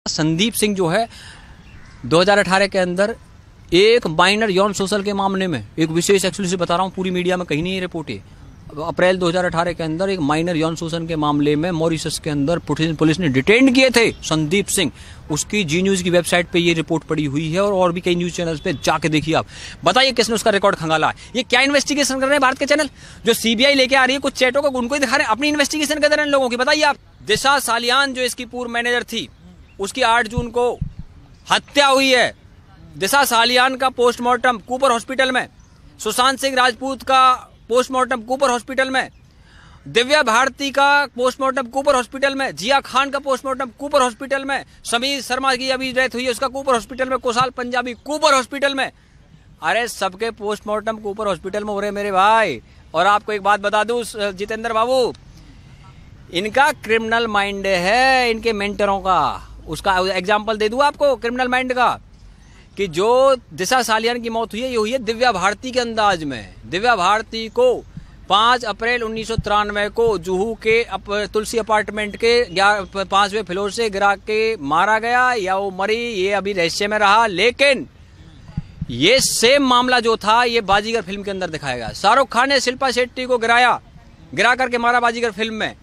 संदीप सिंह जो है 2018 के अंदर एक माइनर यौन शोषण के मामले में एक विशेष एक्सक्लूसिव बता रहा हूँ, पूरी मीडिया में कहीं नहीं रिपोर्ट है। अप्रैल 2018 के अंदर एक माइनर यौन शोषण के मामले में मॉरिशस के अंदर पुलिस ने डिटेन किए थे संदीप सिंह। उसकी जी न्यूज की वेबसाइट पे ये रिपोर्ट पड़ी हुई है और भी कई न्यूज चैनल्स पे जाके देखिए आप। बताइए किसने उसका रिकॉर्ड खंगाला? ये क्या इन्वेस्टिगेशन कर रहे हैं भारत के चैनल? जो सीबीआई लेके आ रही है कुछ चैटों को, उनको ही दिखा रहे हैं, अपनी इन्वेस्टिगेशन कर रहे हैं लोगों की। बताइए आप। दिशा सालियान जो इसकी पूर्व मैनेजर थी, उसकी 8 जून को हत्या हुई है। दिशा सालियान का पोस्टमार्टम कूपर हॉस्पिटल में, सुशांत सिंह राजपूत का पोस्टमार्टम कूपर हॉस्पिटल में, दिव्या भारती का पोस्टमार्टम कूपर हॉस्पिटल में, जिया खान का पोस्टमार्टम कूपर हॉस्पिटल में, समीर शर्मा की अभी डेथ हुई है उसका कूपर हॉस्पिटल में, कुशाल पंजाबी कूपर हॉस्पिटल में। अरे सबके पोस्टमार्टम कूपर हॉस्पिटल में हो रहे मेरे भाई। और आपको एक बात बता दूं जितेंद्र बाबू, इनका क्रिमिनल माइंड है, इनके मेंटरों का। उसका एग्जाम्पल दे दूं आपको क्रिमिनल माइंड का, कि जो दिशा सालियान की मौत हुई है ये हुई है दिव्या भारती के अंदाज में। दिव्या भारती को 5 अप्रैल 1993 को जुहू के तुलसी अपार्टमेंट के 5वें फ्लोर से गिरा के मारा गया, या वो मरी ये अभी रहस्य में रहा। लेकिन ये सेम मामला जो था ये बाजीगर फिल्म के अंदर दिखाया गया। शाहरुख खान ने शिल्पा शेट्टी को गिरा करके मारा बाजीगर फिल्म में।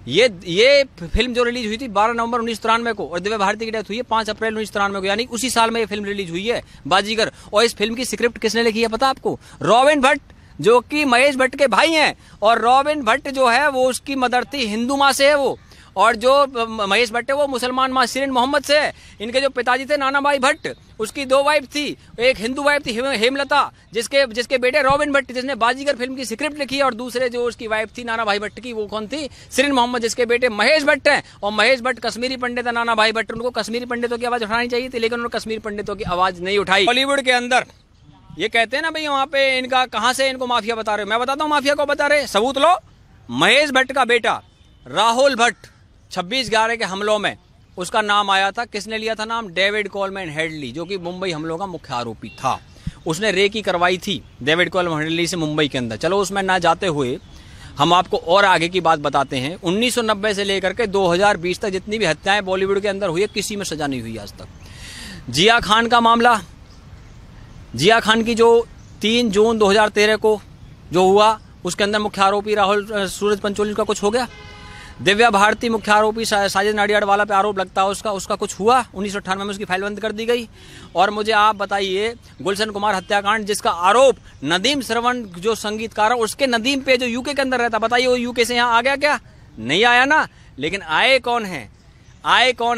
ये फिल्म जो रिलीज हुई थी 12 नवंबर 1993 को, और दिव्या भारती की डेथ हुई है 5 अप्रैल 1993 को, यानी उसी साल में ये फिल्म रिलीज हुई है बाजीगर। और इस फिल्म की स्क्रिप्ट किसने लिखी है पता आपको? रॉबिन भट्ट, जो कि महेश भट्ट के भाई हैं। और रॉबिन भट्ट जो है वो उसकी मदर थी, हिंदू माँ से है वो, और जो महेश भट्ट है वो मुसलमान माँ शिरीन मोहम्मद से है। इनके जो पिताजी थे नाना भाई भट्ट, उसकी 2 वाइफ थी, एक हिंदू वाइफ थी हेमलता, जिसके बेटे रॉबिन भट्ट जिसने बाजीगर फिल्म की स्क्रिप्ट लिखी है, और दूसरे जो उसकी वाइफ थी नाना भाई भट्ट की, वो कौन थी? शिरीन मोहम्मद, जिसके बेटे महेश भट्ट हैं। और महेश भट्ट कश्मीरी पंडित है, नाना भाई भट्ट। उनको कश्मीरी पंडितों की आवाज उठानी चाहिए थी, लेकिन उन्होंने कश्मीरी पंडितों की आवाज नहीं उठाई। बॉलीवुड के अंदर ये कहते हैं ना भाई वहां पे इनका कहां से इनको माफिया बता रहे हो, मैं बताता हूँ माफिया को बता रहे, सबूत लो। महेश भट्ट का बेटा राहुल भट्ट 26/11 के हमलों में उसका नाम आया था। किसने लिया था नाम? डेविड कोलमैन हेडली, जो कि मुंबई हमलों का मुख्य आरोपी था। उसने रेकी करवाई थी डेविड कोलमैन हेडली से मुंबई के अंदर। चलो उसमें ना जाते हुए हम आपको और आगे की बात बताते हैं। 1990 से लेकर के 2020 तक जितनी भी हत्याएं बॉलीवुड के अंदर हुई है, किसी में सजा नहीं हुई आज तक। जिया खान का मामला, जिया खान की जो 3 जून 2013 को जो हुआ, उसके अंदर मुख्य आरोपी राहुल सूरज पंचोली का कुछ हो गया। दिव्या भारती मुख्य आरोपी साजिद नाडियाडवाला पे आरोप लगता है उसका कुछ हुआ, 1998 में उसकी फाइल बंद कर दी गई। और मुझे आप बताइए गुलशन कुमार हत्याकांड, जिसका आरोप नदीम श्रवण जो संगीतकार है, उसके नदीम पे जो यूके के अंदर रहता, बताइए वो यूके से यहाँ आ गया क्या? नहीं आया ना। लेकिन आए कौन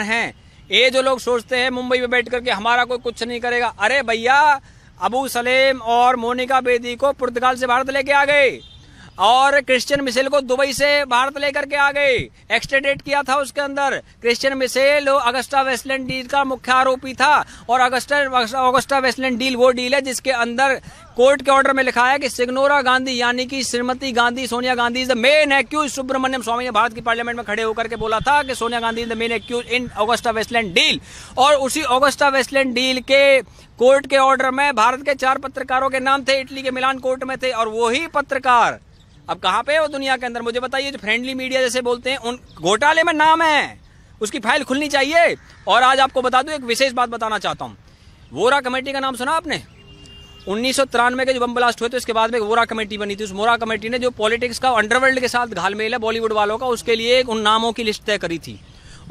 है? ये जो लोग सोचते हैं मुंबई में बैठ करके हमारा कोई कुछ नहीं करेगा। अरे भैया, अबू सलेम और मोनिका बेदी को पुर्तगाल से भारत लेके आ गए, और क्रिश्चियन मिशेल को दुबई से भारत लेकर के आ गए। एक्सट्रेडेट किया था उसके अंदर। Christian Michel AgustaWestland deal का मुख्य आरोपी था, और अगस्टा वेस्टलैंड डील वो डील है जिसके अंदर कोर्ट के ऑर्डर में लिखा है कि सिग्नोरा गांधी यानी कि श्रीमती Gandhi, Sonia Gandhi is the main accused. Subramanian Swamy ने भारत की पार्लियामेंट में खड़े होकर के बोला था कि Sonia Gandhi is the main accused in AgustaWestland deal. और उसी अगस्टा वेस्टलैंड डील के कोर्ट के ऑर्डर में भारत के 4 पत्रकारों के नाम थे, इटली के मिलान कोर्ट में थे। और वही पत्रकार अब कहां पे है वो दुनिया के अंदर? मुझे बताइए। जो फ्रेंडली मीडिया जैसे बोलते हैं, उन घोटाले में नाम है, उसकी फाइल खुलनी चाहिए। और आज आपको बता दूं, एक विशेष बात बताना चाहता हूं। वोरा कमेटी का नाम सुना आपने? 1993 के जो बम ब्लास्ट हुए थे उसके बाद में वोरा कमेटी बनी थी। उस वोरा कमेटी ने जो पॉलिटिक्स का अंडरवर्ल्ड के साथ घालमेल है बॉलीवुड वालों का, उसके लिए उन नामों की लिस्ट तय करी थी।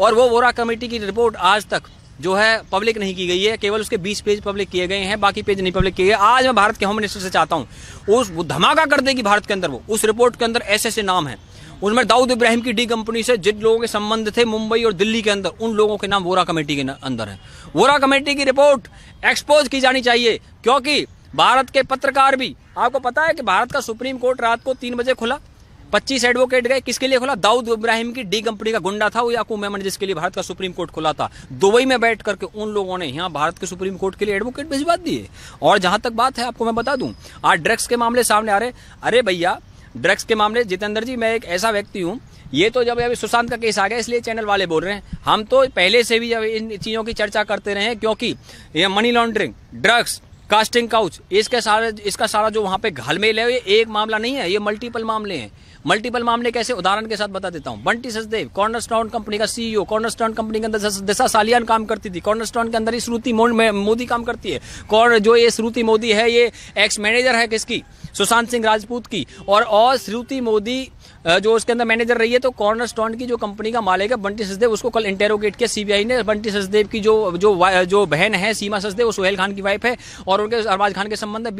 और वो वोरा कमेटी की रिपोर्ट आज तक जो है पब्लिक नहीं की गई है, केवल उसके 20 पेज पब्लिक किए गए हैं, बाकी पेज नहीं पब्लिक किए गए। आज मैं भारत के होम मिनिस्टर से चाहता हूं उस धमाका कर देगी भारत के अंदर। वो उस रिपोर्ट के अंदर ऐसे नाम है, उसमें दाऊद इब्राहिम की डी कंपनी से जिन लोगों के संबंध थे मुंबई और दिल्ली के अंदर, उन लोगों के नाम वोरा कमेटी के अंदर है। वोरा कमेटी की रिपोर्ट एक्सपोज की जानी चाहिए, क्योंकि भारत के पत्रकार भी, आपको पता है कि भारत का सुप्रीम कोर्ट रात को 3 बजे खुला, 25 एडवोकेट गए। किसके लिए खुला? दाऊद इब्राहिम की डी कंपनी का गुंडा था वो याकूब मेमन, जिसके लिए भारत का सुप्रीम कोर्ट खुला था। दुबई में बैठ करके उन लोगों ने यहाँ भारत के सुप्रीम कोर्ट के लिए एडवोकेट भिजवा दिए। और जहां तक बात है, आपको मैं बता दूं, आज ड्रग्स के मामले सामने आ रहे। अरे भैया, ड्रग्स के मामले, जितेंद्र जी, मैं एक ऐसा व्यक्ति हूं, ये तो जब अभी सुशांत का केस आ गया इसलिए चैनल वाले बोल रहे हैं, हम तो पहले से भी जब इन चीजों की चर्चा करते रहे हैं, क्योंकि ये money laundering, drugs, casting couch, इसका सारा जो वहां पे घालमेल है, ये एक मामला नहीं है, ये मल्टीपल मामले हैं। मल्टीपल मामले कैसे, उदाहरण के साथ बता देता हूं। बंटी सचदेव कॉर्नरस्टोन कंपनी का सीईओ, कॉर्नरस्टोन कंपनी के अंदर दिशा सालियान काम करती थी, कॉर्नरस्टोन के अंदर ही श्रुति मोदी काम करती है। जो ये श्रुति मोदी है ये एक्स मैनेजर है किसकी, सुशांत सिंह राजपूत की, और श्रुति मोदी जो उसके अंदर मैनेजर रही है। तो कॉर्नरस्टोन की जो कंपनी का मालिक है बंटी सचदेव, उसको कल इंटेरोगेट किया सीबीआई ने। बंटी सचदेव की जो बहन है सीमा सचदेव, वो सोहेल खान की वाइफ है, और उनके अरबाज खान के संबंध है,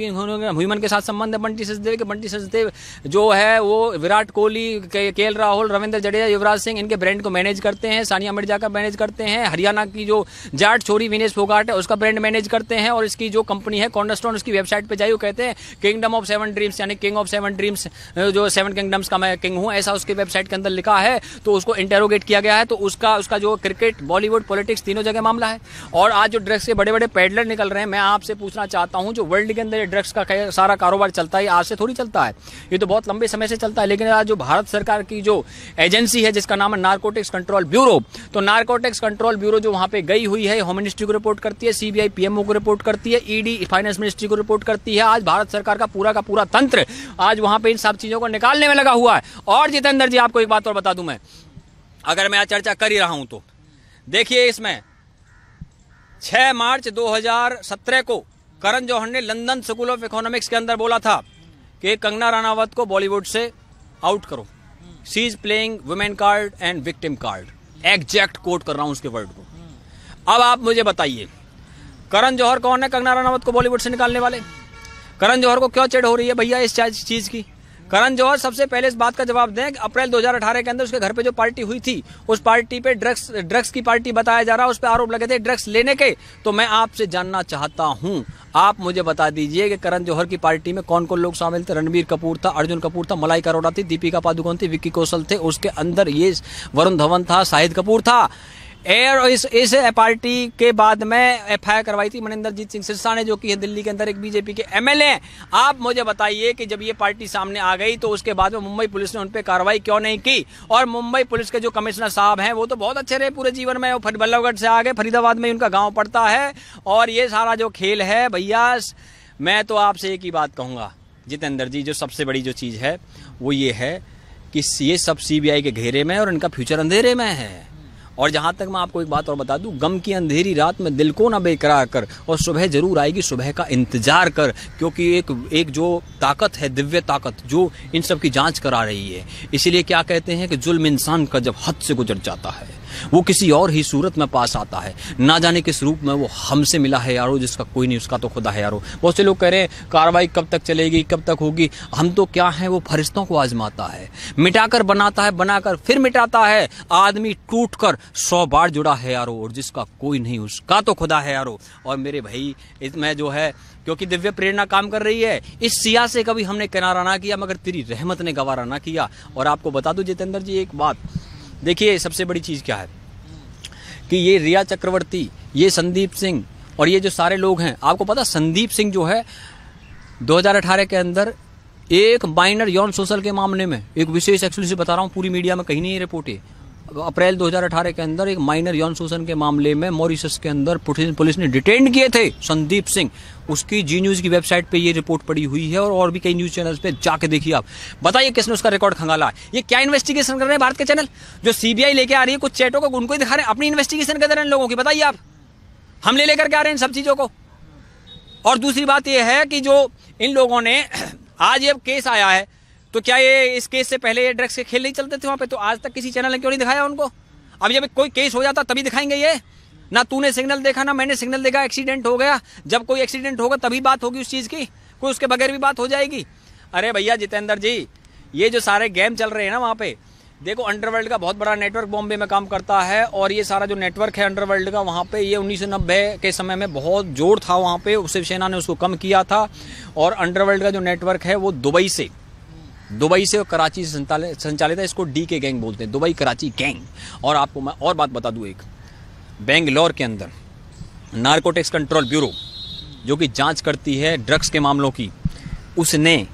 ह्यूमन के साथ संबंध है बंटी सचदेव के। बंटी सचदेव जो है वो विराट कोहली, केएल राहुल, रविंद्र जडेजा, युवराज सिंह, इनके ब्रांड को मैनेज करते हैं। सानिया मिर्जा का मैनेज करते हैं। हरियाणा की जो जाट छोरी विनेश फोगाट है उसका ब्रांड मैनेज करते हैं। और इसकी जो कंपनी है कॉर्नरस्टोन, उसकी वेबसाइट पे जाइए, वो कहते हैं किंगडम ऑफ 7 ड्रीम्स, यानी किंग ऑफ 7 ड्रीम्स, जो 7 किंगडम्स का मैं किंग हूं, ऐसा उसके वेबसाइट के अंदर लिखा है। तो उसको इंटेरोगेट किया गया है। तो उसका जो क्रिकेट, बॉलीवुड, पॉलिटिक्स, तीनों जगह मामला है। और आज जो ड्रग्स के बड़े बड़े पेडलर निकल रहे हैं, मैं आपसे पूछना चाहता हूं, जो वर्ल्ड के अंदर ड्रग्स का सारा कारोबार चलता है, आज से थोड़ी चलता है, ये तो बहुत लंबे समय से चलता है। लेकिन आज जो भारत सरकार की जो एजेंसी है जिसका नाम है नारकोटिक्स कंट्रोल ब्यूरो, तो नारकोटिक्स कंट्रोल ब्यूरो जो वहां पे गई हुई है, होम मिनिस्ट्री को रिपोर्ट करती है, सीबीआई पीएमओ को रिपोर्ट करती है, ईडी फाइनेंस मिनिस्ट्री को रिपोर्ट करती है। आज भारत सरकार का पूरा तंत्र आज वहां पे इन सब चीजों को निकालने में लगा हुआ है। और जितेंद्र जी, आपको एक बात और बता दूं, मैं अगर मैं आज चर्चा कर ही रहा हूं तो देखिए, इसमें 6 मार्च 2017 को करण जौहर ने लंदन स्कूल ऑफ इकोनॉमिक्स के अंदर बोला था कि कंगना रनावत को बॉलीवुड से आउट करो, she is playing women card and victim card. Exact quote कर रहा हूं उसके वर्ड को। अब आप मुझे बताइए, करण जौहर कौन है कंगना रनावत को बॉलीवुड से निकालने वाले? करण जौहर को क्यों चिढ़ हो रही है भैया इस चीज की? करण जौहर सबसे पहले इस बात का जवाब दें कि अप्रैल 2018 के अंदर उसके घर पे जो पार्टी हुई थी, उस पार्टी पे ड्रग्स की पार्टी बताया जा रहा है, उस पे आरोप लगे थे ड्रग्स लेने के। तो मैं आपसे जानना चाहता हूं, आप मुझे बता दीजिए कि करण जौहर की पार्टी में कौन कौन लोग शामिल थे? रणबीर कपूर था, अर्जुन कपूर था, मलाइका अरोड़ा थी, दीपिका पादुकोण थी, विक्की कौशल थे, उसके अंदर ये वरुण धवन था, शाहिद कपूर था। इस पार्टी के बाद में एफआईआर करवाई थी मनिंदरजीत सिंह सिरसा ने, जो कि है दिल्ली के अंदर एक बीजेपी के एमएलए। आप मुझे बताइए कि जब ये पार्टी सामने आ गई तो उसके बाद में मुंबई पुलिस ने उन पर कार्रवाई क्यों नहीं की? और मुंबई पुलिस के जो कमिश्नर साहब हैं वो तो बहुत अच्छे रहे पूरे जीवन में, बल्लभगढ़ से आ गए, फरीदाबाद में उनका गाँव पड़ता है। और ये सारा जो खेल है भैया, मैं तो आपसे एक ही बात कहूँगा जितेंद्र जी, जो सबसे बड़ी जो चीज़ है वो ये है कि ये सब सीबीआई के घेरे में और इनका फ्यूचर अंधेरे में है। और जहां तक मैं आपको एक बात और बता दूं, गम की अंधेरी रात में दिल को ना बेकरार कर, और सुबह जरूर आएगी, सुबह का इंतजार कर, क्योंकि एक जो ताकत है, दिव्य ताकत, जो इन सब की जांच करा रही है। इसीलिए क्या कहते हैं कि जुल्म इंसान का जब हद से गुजर जाता है, वो किसी और ही सूरत में पास आता है, ना जाने किस रूप में वो हमसे मिला है यारो, जिसका कोई नहीं, उसका तो खुदा है यारो। बहुत से लोग कह रहे हैं कार्रवाई कब तक चलेगी, कब तक होगी। हम तो क्या है, वो फरिश्तों को आजमाता है, मिटाकर बनाता है, बनाकर फिर मिटाता है। आदमी टूटकर 100 बार जुड़ा है यारो, और जिसका कोई नहीं उसका तो खुदा है यारो। और मेरे भाई, इसमें जो है, क्योंकि दिव्य प्रेरणा काम कर रही है, इस सिया से कभी हमने किनारा ना किया, मगर तेरी रहमत ने गवारा ना किया। और आपको बता दूं जितेंद्र जी एक बात, देखिए सबसे बड़ी चीज क्या है कि ये रिया चक्रवर्ती, ये संदीप सिंह और ये जो सारे लोग हैं, आपको पता संदीप सिंह जो है 2018 के अंदर एक माइनर यौन शोषण के मामले में, एक विशेष एक्सक्लूसिव बता रहा हूं, पूरी मीडिया में कहीं नहीं रिपोर्ट है, अप्रैल 2018 के अंदर एक माइनर यौन शोषण के मामले में मॉरिशस के अंदर पुलिस ने डिटेन किए थे संदीप सिंह। उसकी जी न्यूज की वेबसाइट पे ये रिपोर्ट पड़ी हुई है, और भी कई न्यूज चैनल्स पे जाके देखिए आप। बताइए किसने उसका रिकॉर्ड खंगाला? ये क्या इन्वेस्टिगेशन कर रहे हैं भारत के चैनल? जो सीबीआई लेके आ रही है कुछ चैटों को, उनको ही दिखा रहे हैं, अपनी इन्वेस्टिगेशन कर रहे हैं लोगों की। बताइए आप, हम ले लेकर के आ रहे हैं इन सब चीजों को। और दूसरी बात यह है कि जो इन लोगों ने आज ये केस आया है, तो क्या ये इस केस से पहले ये ड्रग्स के खेल नहीं चलते थे वहां पे? तो आज तक किसी चैनल ने क्यों नहीं दिखाया उनको? अब जब कोई केस हो जाता तभी दिखाएंगे ये। ना तूने सिग्नल देखा, ना मैंने सिग्नल देखा, एक्सीडेंट हो गया। जब कोई एक्सीडेंट होगा तभी बात होगी उस चीज की, कोई उसके बगैर भी बात हो जाएगी। अरे भैया जितेंद्र जी, ये जो सारे गेम चल रहे हैं ना वहां पे, देखो अंडरवर्ल्ड का बहुत बड़ा नेटवर्क बॉम्बे में काम करता है, और ये सारा जो नेटवर्क है अंडरवर्ल्ड का, वहाँ पे ये 1990 के समय में बहुत जोर था वहाँ पे, शिवसेना ने उसको कम किया था। और अंडरवर्ल्ड का जो नेटवर्क है वो दुबई से और कराची से संचालित है। इसको डी के गैंग बोलते हैं, दुबई कराची गैंग। और आपको मैं और बात बता दूं, एक बेंगलोर के अंदर नारकोटिक्स कंट्रोल ब्यूरो जो कि जांच करती है ड्रग्स के मामलों की, उसने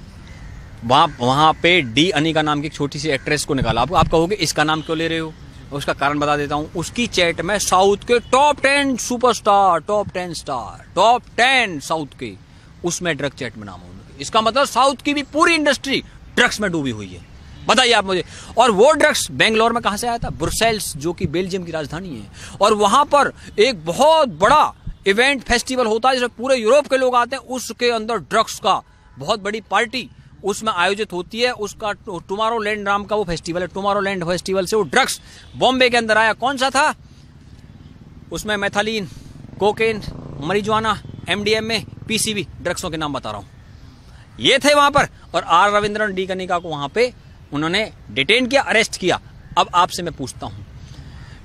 वहाँ पे डी अनिका नाम की एक छोटी सी एक्ट्रेस को निकाला। आप कहोगे इसका नाम क्यों ले रहे हो? उसका कारण बता देता हूँ। उसकी चैट में साउथ के टॉप 10 सुपरस्टार, टॉप 10 साउथ के, उसमें ड्रग चैट में नाम हो। इसका मतलब साउथ की भी पूरी इंडस्ट्री ड्रग्स में डूबी हुई है। बताइए आप मुझे। और वो ड्रग्स बेंगलोर में कहां से आया था? ब्रुसेल्स, जो कि बेल्जियम की राजधानी है। और वहां पर एक बहुत बड़ा इवेंट फेस्टिवल होता है जिसमें पूरे यूरोप के लोग आते हैं। उसके अंदर ड्रग्स का बहुत बड़ी पार्टी उसमें आयोजित होती है। उसका टुमारोलैंड नाम का वो फेस्टिवल है। टुमारोलैंड फेस्टिवल से वो ड्रग्स बॉम्बे के अंदर आया। कौन सा था? उसमें मैथालीन, कोकेन, मरिजुआना, एमडीएमए, पीसीबी ड्रग्सों के नाम बता रहा हूं। ये थे वहां पर। और आर रविंद्रन डी कनिका को वहां पे उन्होंने डिटेन किया, अरेस्ट किया। अब आपसे मैं पूछता हूं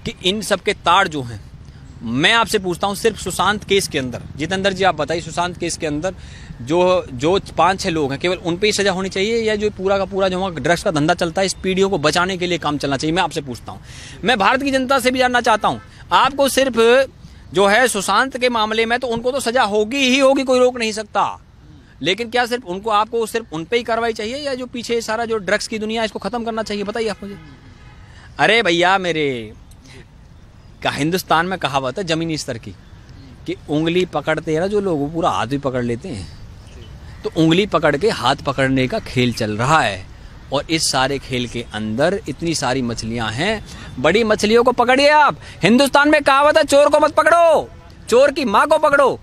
कि इन सब के तार जो हैं, मैं आपसे पूछता हूं सिर्फ सुशांत केस के अंदर, जितेंद्र जी आप बताइए, सुशांत केस के अंदर जो 5-6 लोग हैं, केवल उन पे ही सजा होनी चाहिए या जो पूरा का पूरा जो ड्रग्स का धंधा चलता है इस पीढ़ियों को बचाने के लिए काम चलना चाहिए? मैं आपसे पूछता हूं। मैं भारत की जनता से भी जानना चाहता हूं, आपको सिर्फ जो है सुशांत के मामले में तो उनको तो सजा होगी ही होगी, कोई रोक नहीं सकता, लेकिन क्या सिर्फ उनको, आपको सिर्फ उन पे ही कार्रवाई चाहिए या जो पीछे सारा जो ड्रग्स की दुनिया है इसको खत्म करना चाहिए? बताइए आप मुझे। अरे भैया मेरे का हिंदुस्तान में कहावत है जमीनी स्तर की कि उंगली पकड़ते हैं ना जो लोग, वो पूरा हाथ भी पकड़ लेते हैं। तो उंगली पकड़ के हाथ पकड़ने का खेल चल रहा है। और इस सारे खेल के अंदर इतनी सारी मछलियां हैं, बड़ी मछलियों को पकड़िए आप। हिंदुस्तान में कहावत है चोर को मत पकड़ो, चोर की मां को पकड़ो।